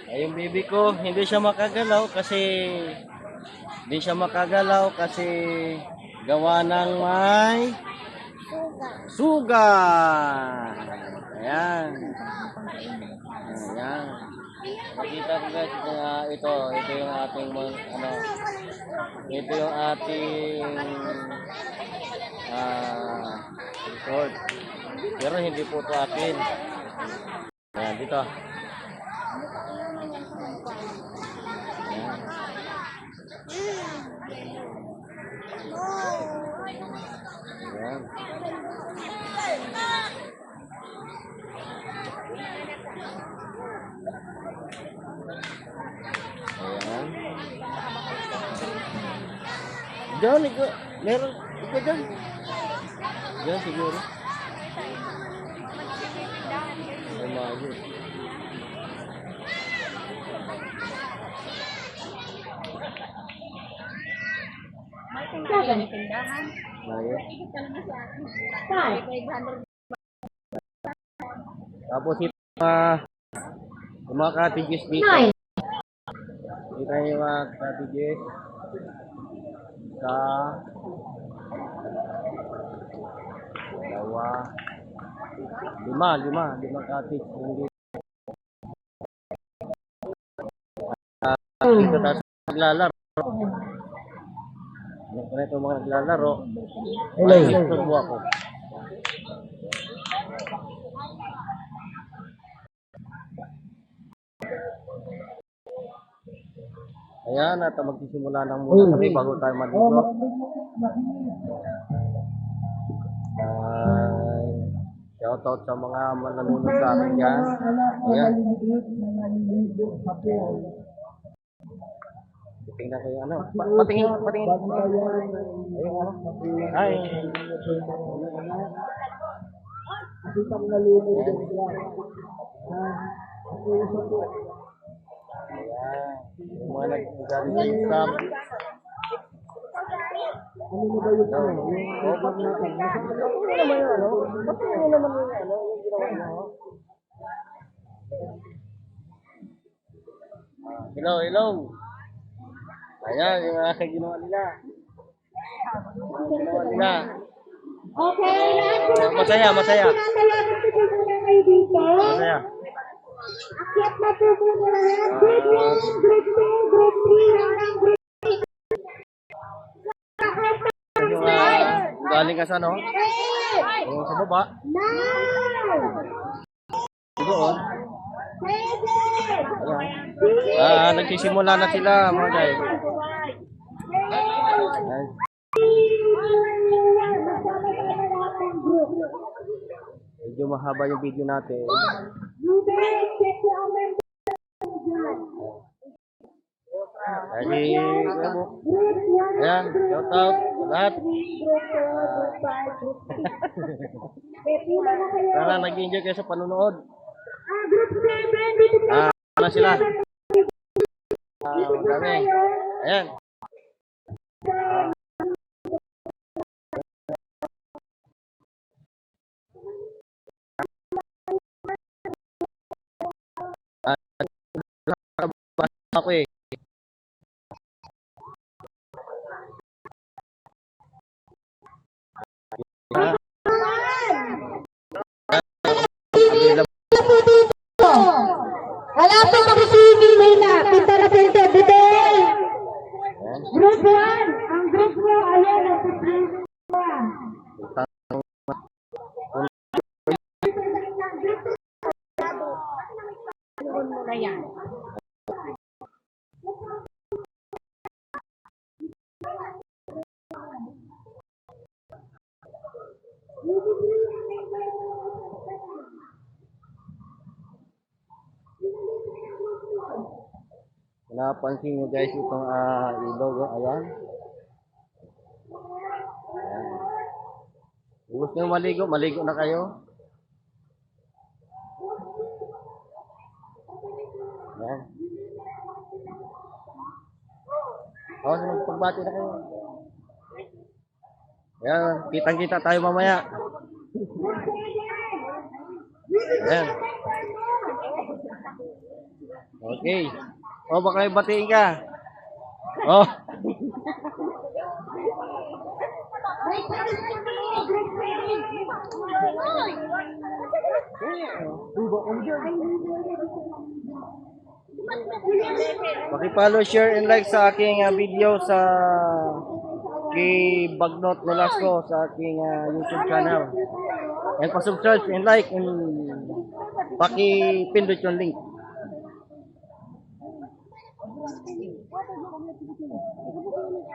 Ay, yung baby ko, hindi siya makagalaw kasi gawa ng may suga. Ayan. Ayan. Nakita ko guys, ito yung ating ito yung ating resort. Pero hindi po ito akin. Ayan, dito. Ayan. Ayan. Diyan, meron. Ikaw dyan. Diyan siguro. Ay, mayo. Mayo. Tapos ito yung mga cottages dito. Kita yung mga cottages sa dalawa, lima cottage. Dito tayo naglalaro. Ito mga naglalaro. Hello. Ito po ako. Ayan, at magsisimula lang muna kami bago tayo maligo. Shoutout sa mga mananunod sa akin dyan. Ayan. Tingnan ko yung ano. Patingin. Ayun ano. Ay. Ayan. Yung mga nag-galing sa hello. Ayan, yung ginawa nila. Okay, masaya. Masaya. Akyat na po muna lahat. Grade 1, grade 2, grade 3, hanggang grade 6. Galing ka sa ano? Sa baba. Doon. Nagsisimula na sila mga guys. Medyo mahaba yung video natin. Ayan, shout out sa lahat. Sana nag-enjoy kayo sa panunood. Ano sila? Dami. Ayan. Ako eh. Wala po mag-swimming muna. Punta na po ito. Detail. Group 1. Ang group 1. Ayan. Ang group 1. Ayan. Napansin nyo guys itong ilog. Ayan. Gusto nyo maligo na kayo. Ayan. Pagbati na kayo. Ayan, kitang-kita tayo mamaya. Ayan. Okay. O, baka may batiin ka. Oh. Paki-follow, share, and like sa aking video sa kay Bagnot Nolasco sa aking YouTube channel. And pa-subscribe and like and paki-pindot yung link.